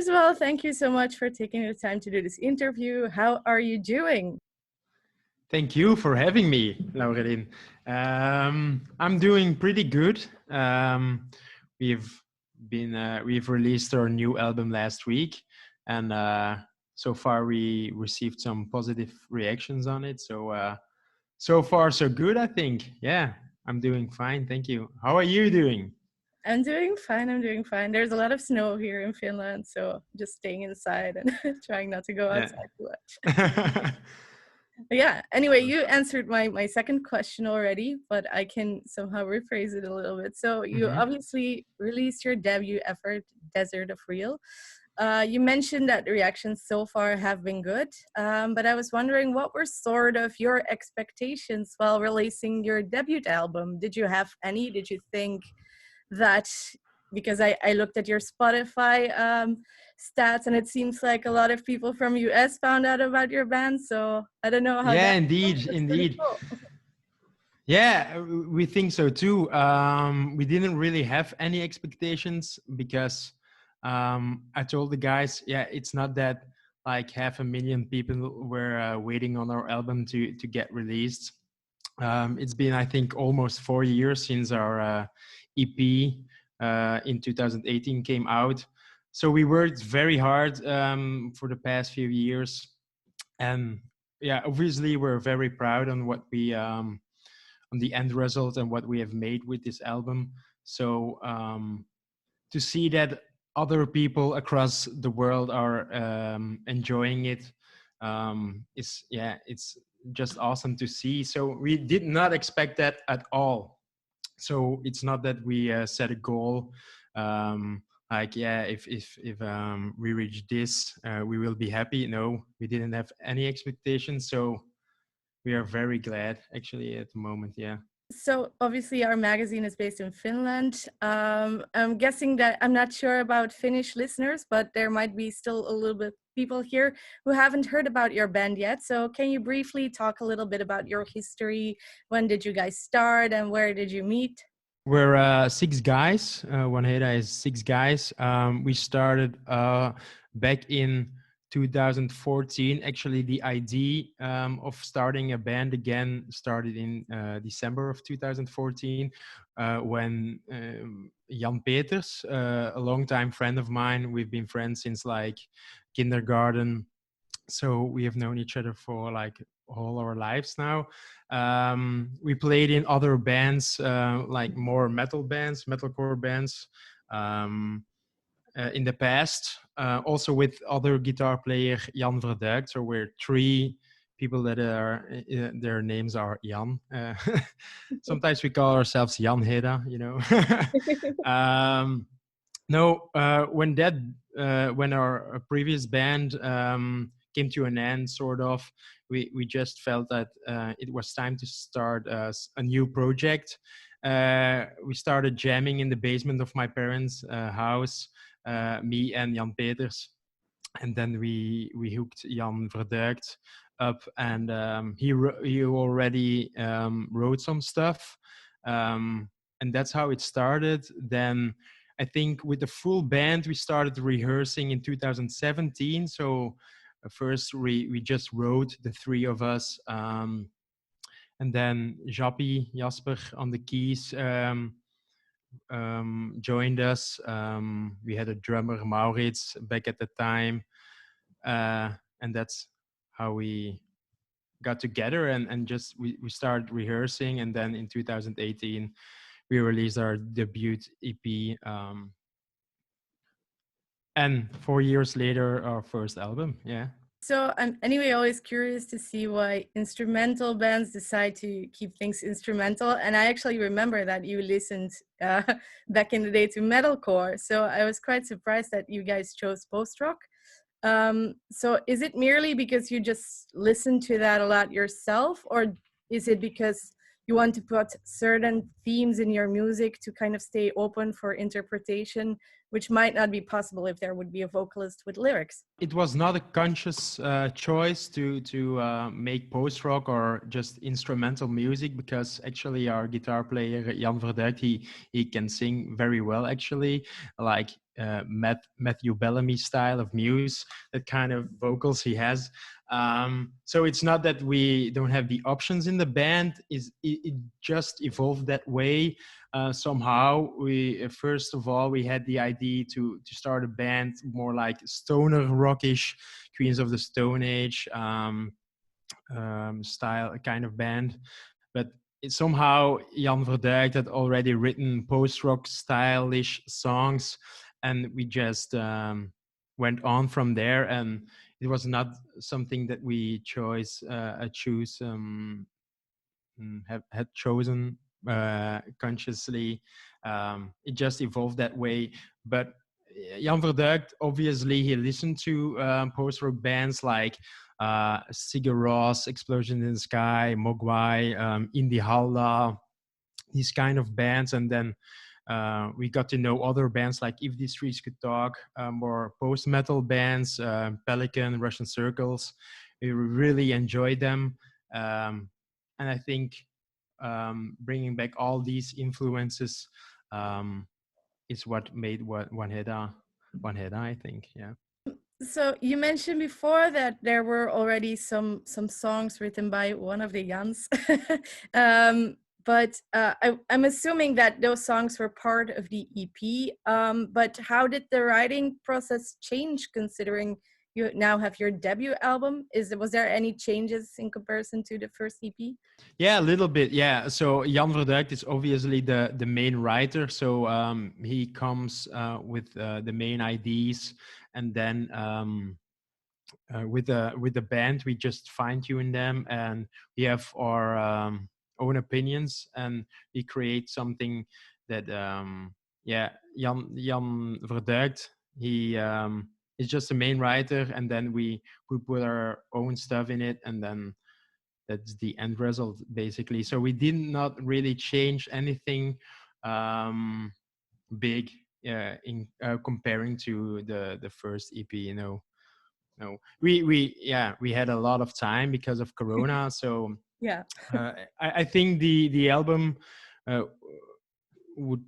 First of all, thank you so much for taking the time to do this interview. How are you doing? Thank you for having me, Laureline. I'm doing pretty good. We've we've released our new album last week, and so far we received some positive reactions on it. So far so good, I think. Yeah, I'm doing fine. Thank you. How are you doing? I'm doing fine. I'm doing fine. There's a lot of snow here in Finland, so just staying inside and trying not to go Yeah. outside too much. Yeah, anyway, you answered my second question already, but I can somehow rephrase it a little bit. So you obviously released your debut effort, Desert of Real. You mentioned that the reactions so far have been good, but I was wondering what were sort of your expectations while releasing your debut album? Did you have any? Did you think that, because I looked at your Spotify stats and it seems like a lot of people from US found out about your band, so I don't know how Yeah, that indeed, feels. That's pretty indeed. cool. Yeah, we think so too. We didn't really have any expectations because I told the guys, yeah, it's not that like 500,000 people were waiting on our album to get released. It's been, I think, almost 4 years since our EP in 2018 came out. So we worked very hard for the past few years, and yeah, obviously we're very proud on what we on the end result and what we have made with this album. So to see that other people across the world are enjoying it it's just awesome to see. So we did not expect that at all. So it's not that we set a goal like, yeah, if we reach this we will be happy. No, we didn't have any expectations. So we are very glad actually at the moment. Yeah. So obviously our magazine is based in Finland. I'm guessing that I'm not sure about Finnish listeners, but there might be still a little bit people here who haven't heard about your band yet. So can you briefly talk a little bit about your history? When did you guys start and where did you meet? We're six guys. Wanheda is six guys. We started back in 2014. Actually, the idea of starting a band again started in December of 2014 when Jan Peters, a longtime friend of mine, we've been friends since like kindergarten. So we have known each other for like all our lives now. We played in other bands, like more metalcore bands in the past. Also with other guitar player Jan Boucké. So we're three people that are their names are Jan. Sometimes we call ourselves Janheda, you know. No, when our previous band came to an end, sort of, we just felt that it was time to start a new project. We started jamming in the basement of my parents' house, me and Jan Peters, and then we hooked Jan Verduikt up, and he already wrote some stuff, and that's how it started. Then I think with the full band we started rehearsing in 2017. So first we just wrote, the three of us, and then Jasper on the keys joined us. We had a drummer, Maurits, back at the time, and that's how we got together, and just we started rehearsing, and then in 2018 we released our debut EP, and 4 years later our first album. Yeah. So I'm anyway always curious to see why instrumental bands decide to keep things instrumental. And I actually remember that you listened back in the day to metalcore. So I was quite surprised that you guys chose post-rock. So is it merely because you just listen to that a lot yourself, or is it because you want to put certain themes in your music to kind of stay open for interpretation which might not be possible if there would be a vocalist with lyrics. It was not a conscious choice to make post rock or just instrumental music, because actually our guitar player Jan Boucké, he can sing very well, actually, like Matthew Bellamy style of Muse, that kind of vocals he has. So it's not that we don't have the options in the band. It just evolved that way. Somehow we first of all we had the idea to start a band more like stoner rockish, Queens of the Stone Age style kind of band, but somehow Jan Boucké had already written post-rock stylish songs, and we just went on from there, and it was not something that we had chosen consciously. It just evolved that way. But Jan Boucké, obviously, he listened to post-rock bands like Sigur Rós, Explosion in the Sky, Mogwai, Indie Halla, these kind of bands. And then we got to know other bands like If These Streets Could Talk, more post-metal bands, Pelican, Russian Circles. We really enjoyed them. And I think bringing back all these influences is what made Wanheda, I think. Yeah. So you mentioned before that there were already some songs written by one of the Jans, but I'm assuming that those songs were part of the EP. But how did the writing process change, considering you now have your debut album? Was there any changes in comparison to the first EP? Yeah, a little bit. Yeah. So Jan Boucké is obviously the main writer. So he comes with the main ideas, and then with the band we just fine tune them, and we have our own opinions, and we create something that Jan Boucké, he is just the main writer, and then we put our own stuff in it, and then that's the end result basically. So we did not really change anything big in comparing to the first EP. No, we had a lot of time because of Corona. So Yeah. I think the album would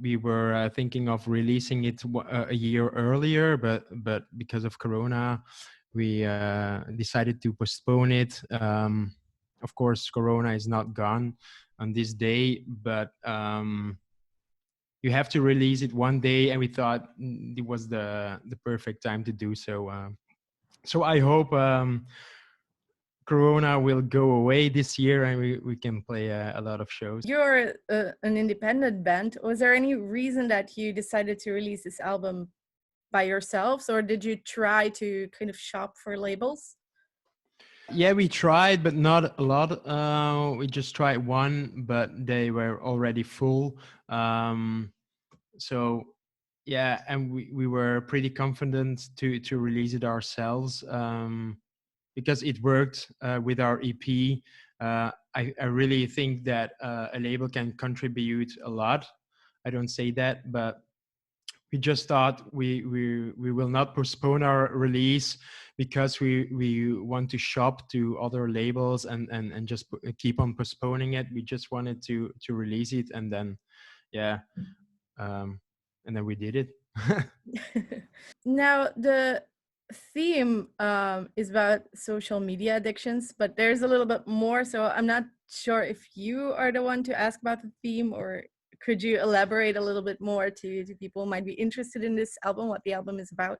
we were thinking of releasing it a year earlier, but because of Corona, we decided to postpone it. Of course, Corona is not gone on this day, but you have to release it one day, and we thought it was the perfect time to do so. So I hope Corona will go away this year, and we can play a lot of shows. You're an independent band. Was there any reason that you decided to release this album by yourselves, or did you try to kind of shop for labels? Yeah, we tried, but not a lot. We just tried one, but they were already full. So yeah, and we were pretty confident to release it ourselves, because it worked with our EP. I really think that a label can contribute a lot. I don't say that, but we just thought we will not postpone our release because we want to shop to other labels and just keep on postponing it. We just wanted to release it, and then and then we did it. Now the theme is about social media addictions, but there's a little bit more, so I'm not sure if you are the one to ask about the theme, or could you elaborate a little bit more to people who might be interested in this album, what the album is about?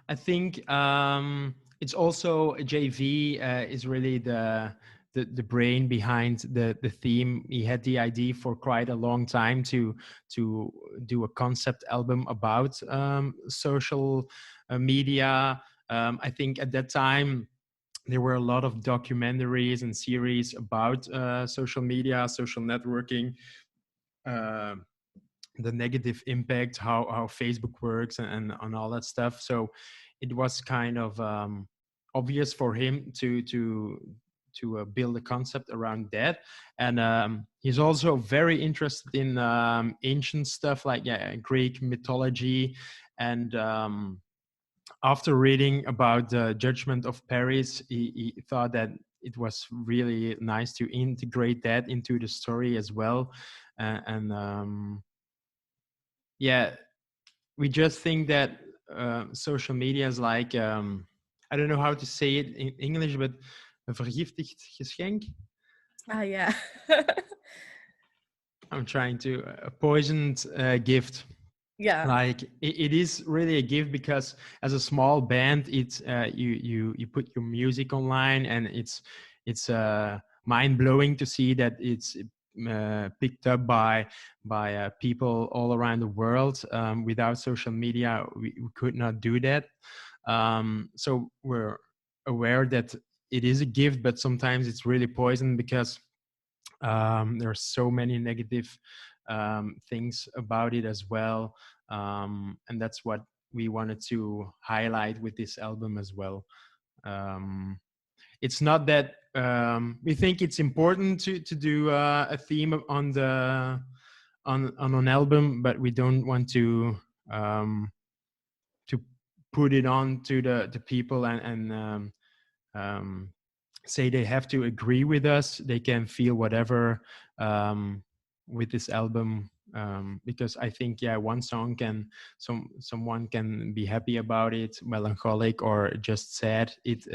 I think it's also JV is really the brain behind the theme. He had the idea for quite a long time to do a concept album about social media. I think at that time there were a lot of documentaries and series about social media, social networking, the negative impact, how Facebook works, and all that stuff. So it was kind of obvious for him to build a concept around that. And he's also very interested in ancient stuff like Greek mythology. And after reading about the Judgment of Paris, he thought that it was really nice to integrate that into the story as well. Yeah, we just think that social media is like, I don't know how to say it in English, but een vergiftigd geschenk. Yeah. I'm trying to a poisoned gift. Yeah. Like it is really a gift, because as a small band, it's you put your music online, and it's mind blowing to see that it's picked up by people all around the world. Without social media, we could not do that. So we're aware that it is a gift, but sometimes it's really poison, because there are so many negative things about it as well. And that's what we wanted to highlight with this album as well. It's not that we think it's important to do a theme on an album, but we don't want to put it on to the people and say they have to agree with us. They can feel whatever with this album, because I think one song can someone can be happy about it, melancholic, or just sad. It's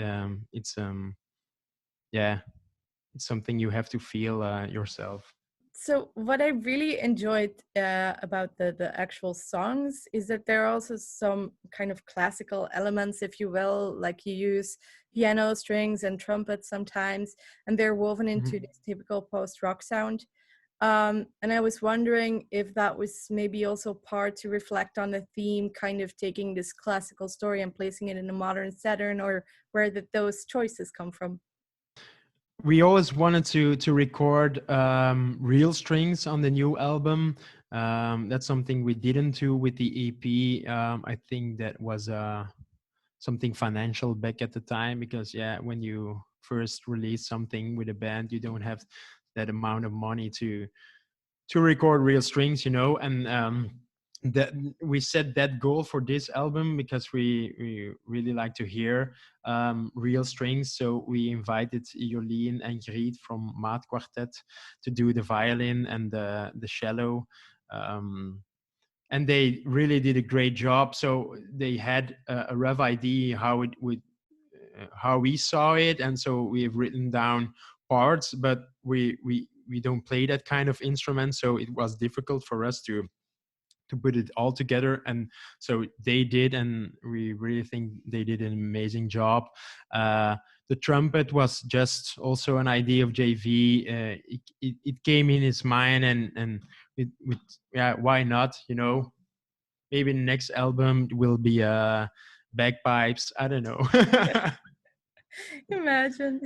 something you have to feel yourself. So what I really enjoyed about the actual songs is that there are also some kind of classical elements, if you will, like you use piano strings and trumpets sometimes, and they're woven into this typical post-rock sound. And I was wondering if that was maybe also part to reflect on the theme, kind of taking this classical story and placing it in a modern setting, or where did those choices come from? We always wanted to record real strings on the new album. That's something we didn't do with the EP. I think that was something financial back at the time, because when you first release something with a band, you don't have that amount of money to record real strings, and that we set that goal for this album because we really like to hear real strings. So we invited Jolien and Griet from Maat Quartet to do the violin and the cello. And they really did a great job. So they had a rough idea how it would, how we saw it, and so we have written down parts, but we don't play that kind of instrument, so it was difficult for us to put it all together. And so they did, and we really think they did an amazing job. The trumpet was just also an idea of JV. It came in his mind, and with why not? Maybe the next album will be bagpipes. I don't know. Imagine.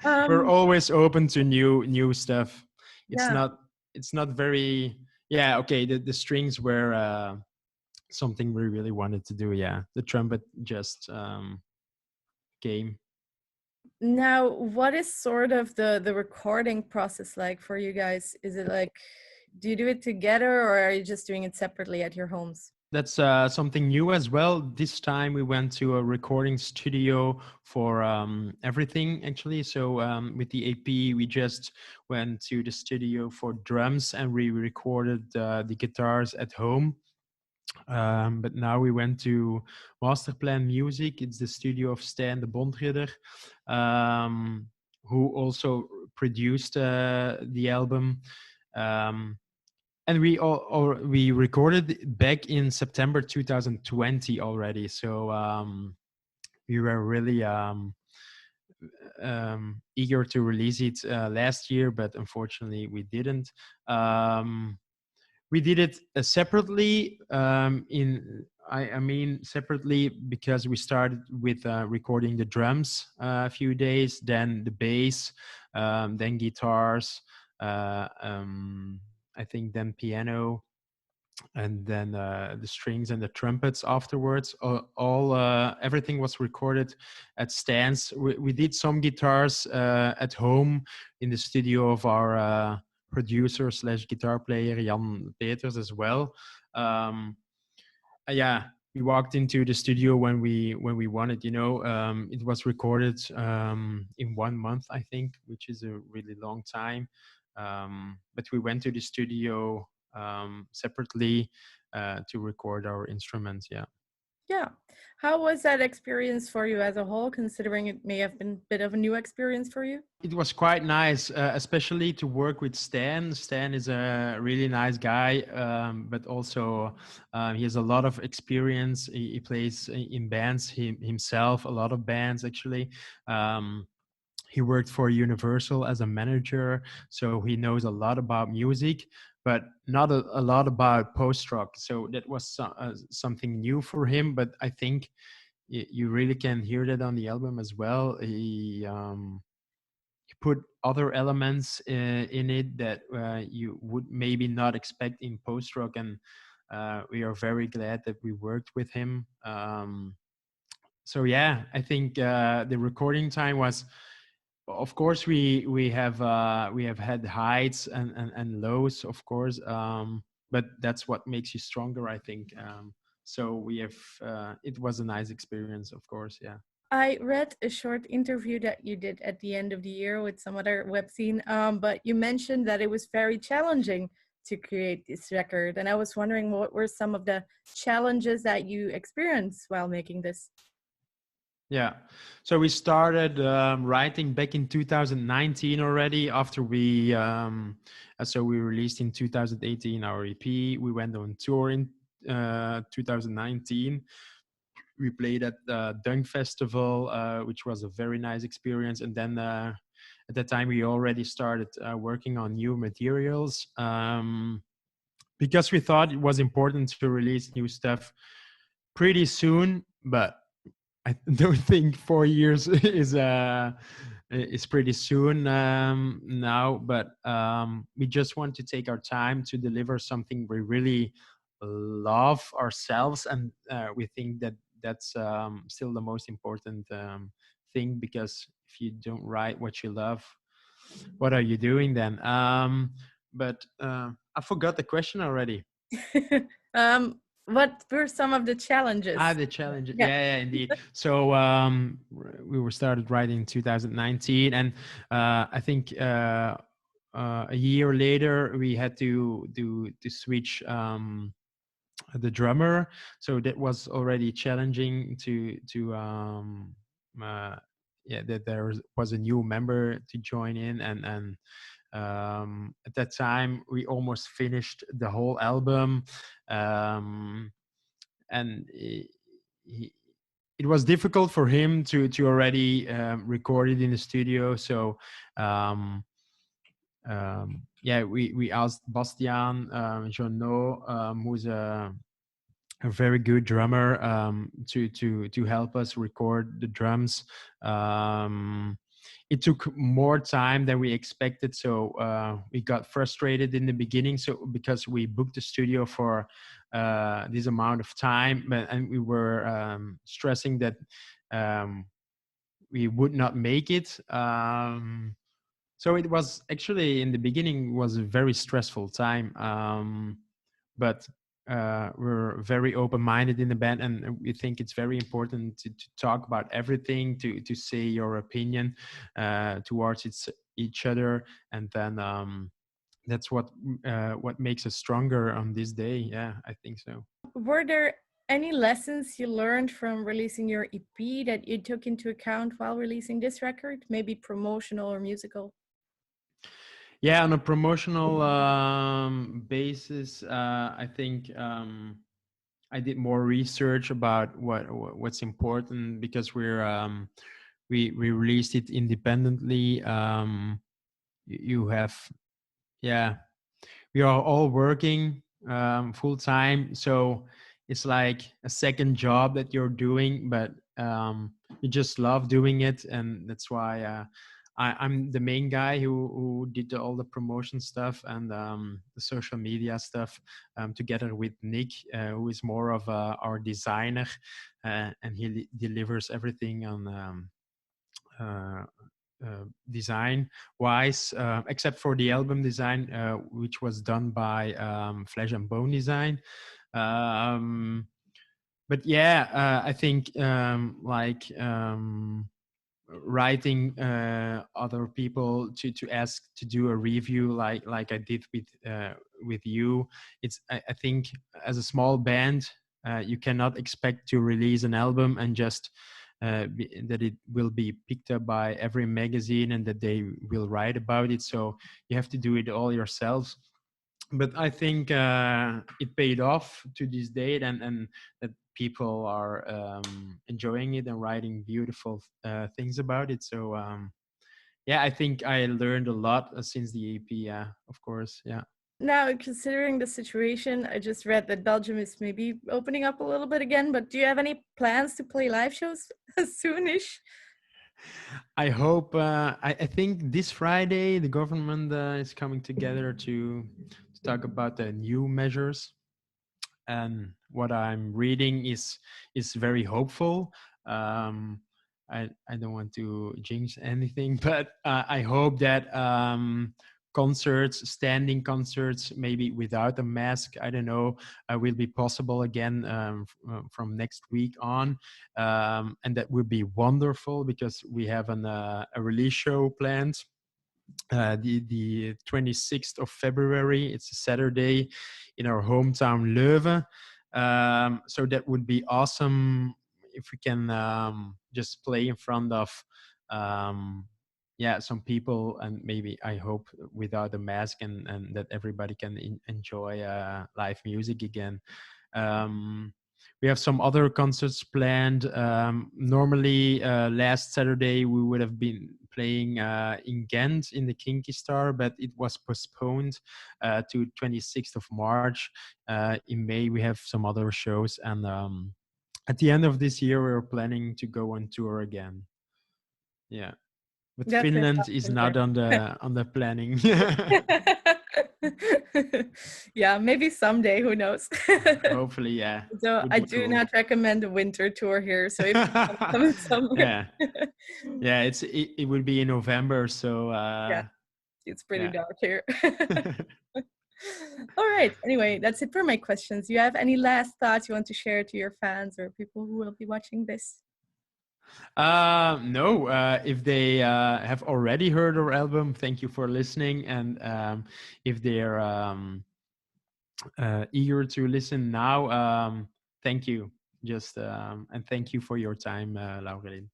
We're always open to new stuff. It's Yeah. not very okay. The strings were something we really wanted to do. The trumpet just came. Now, what is sort of the recording process like for you guys? Is it like, do you do it together, or are you just doing it separately at your homes? That's something new as well. This time we went to a recording studio for everything, actually. So with the EP, we just went to the studio for drums, and we recorded the guitars at home. But now we went to Masterplan Music. It's the studio of Stijn de Bondridder, who also produced the album. And we recorded back in September 2020 already. So we were really eager to release it last year, but unfortunately we didn't. We did it separately. I mean separately because we started with recording the drums a few days, then the bass, then guitars. I think then piano, and then the strings and the trumpets afterwards. Everything was recorded at Stan's. We did some guitars at home in the studio of our producer slash guitar player Jan Peters as well. Yeah, we walked into the studio when we wanted. It was recorded in 1 month, I think, which is a really long time. But we went to the studio separately to record our instruments. Yeah. Yeah. How was that experience for you as a whole, considering it may have been a bit of a new experience for you? It was quite nice, especially to work with Stan. Stan is a really nice guy, but also he has a lot of experience. He plays in bands himself, a lot of bands actually. He worked for Universal as a manager, so he knows a lot about music, but not a lot about post-rock. So that was something new for him, but I think you really can hear that on the album as well. He put other elements in it that you would maybe not expect in post-rock, and we are very glad that we worked with him. So yeah, I think the recording time was, of course, we have had heights and lows, of course, but that's what makes you stronger, I think. So we have it was a nice experience, of course. Yeah. I read a short interview that you did at the end of the year with some other webzine, but you mentioned that it was very challenging to create this record. And I was wondering, what were some of the challenges that you experienced while making this? Yeah. So we started writing back in 2019 already after so we released in 2018 our EP. We went on tour in 2019. We played at the Dunk Festival, which was a very nice experience. And then at that time, we already started working on new materials because we thought it was important to release new stuff pretty soon. But I don't think 4 years is pretty soon now. But we just want to take our time to deliver something we really love ourselves, and we think that that's still the most important thing, because if you don't write what you love, what are you doing then? But I forgot the question already. What were some of the challenges? The challenges. Yeah, indeed. So we were started writing in 2019, and I think a year later we had to switch the drummer. So that was already challenging that there was a new member to join in, and at that time we almost finished the whole album. And it was difficult for him to already record it in the studio. So yeah, we asked Bastiaan Jonneau, who's a very good drummer, to help us record the drums. It took more time than we expected, so we got frustrated in the beginning. So because we booked the studio for this amount of time, and we were stressing that we would not make it. So it was actually, in the beginning, was a very stressful time. But we're very open-minded in the band, and we think it's very important to talk about everything, to say your opinion towards each other, and then that's what makes us stronger on this day. Yeah, I think so. Were there any lessons you learned from releasing your EP that you took into account while releasing this record, maybe promotional or musical? Yeah, on a promotional basis, I think I did more research about what's important, because we released it independently. You have, yeah, we are all working full time, so it's like a second job that you're doing, but you just love doing it, and that's why I'm the main guy who did all the promotion stuff and the social media stuff, together with Nick, who is more of our designer, and he delivers everything on design wise, except for the album design, which was done by Flesh and Bone Design. But yeah, I think writing other people to ask to do a review like I did with you. I think as a small band, you cannot expect to release an album and just that it will be picked up by every magazine and that they will write about it. So you have to do it all yourselves. But I think it paid off to this date, and that people are enjoying it and writing beautiful things about it. So yeah, I think I learned a lot since the EP. Yeah, of course. Yeah. Now, considering the situation, I just read that Belgium is maybe opening up a little bit again, but do you have any plans to play live shows soonish? I hope. I think this Friday the government is coming together to talk about the new measures, and what I'm reading is very hopeful. I don't want to jinx anything, but I hope that concerts, standing concerts, maybe without a mask, I don't know, will be possible again from next week on, and that would be wonderful because we have a release show planned. The 26th of February. It's a Saturday in our hometown Leuven. So that would be awesome if we can just play in front of some people, and maybe I hope without a mask, and that everybody can enjoy live music again. We have some other concerts planned. Normally, last Saturday we would have been playing in Ghent in the Kinky Star, but it was postponed to 26th of March. In May we have some other shows, and at the end of this year we're planning to go on tour again. Yeah, but That's Finland is not on the planning. Yeah, maybe someday, who knows. Hopefully, yeah. So Would I be do cool. not recommend a winter tour here. So if you come somewhere, yeah, it would be in November, so yeah, it's pretty yeah. dark here. All right. Anyway, that's it for my questions. Do you have any last thoughts you want to share to your fans or people who will be watching this? No, if they have already heard our album, thank you for listening. And if they're eager to listen now, thank you. And thank you for your time, Laureline.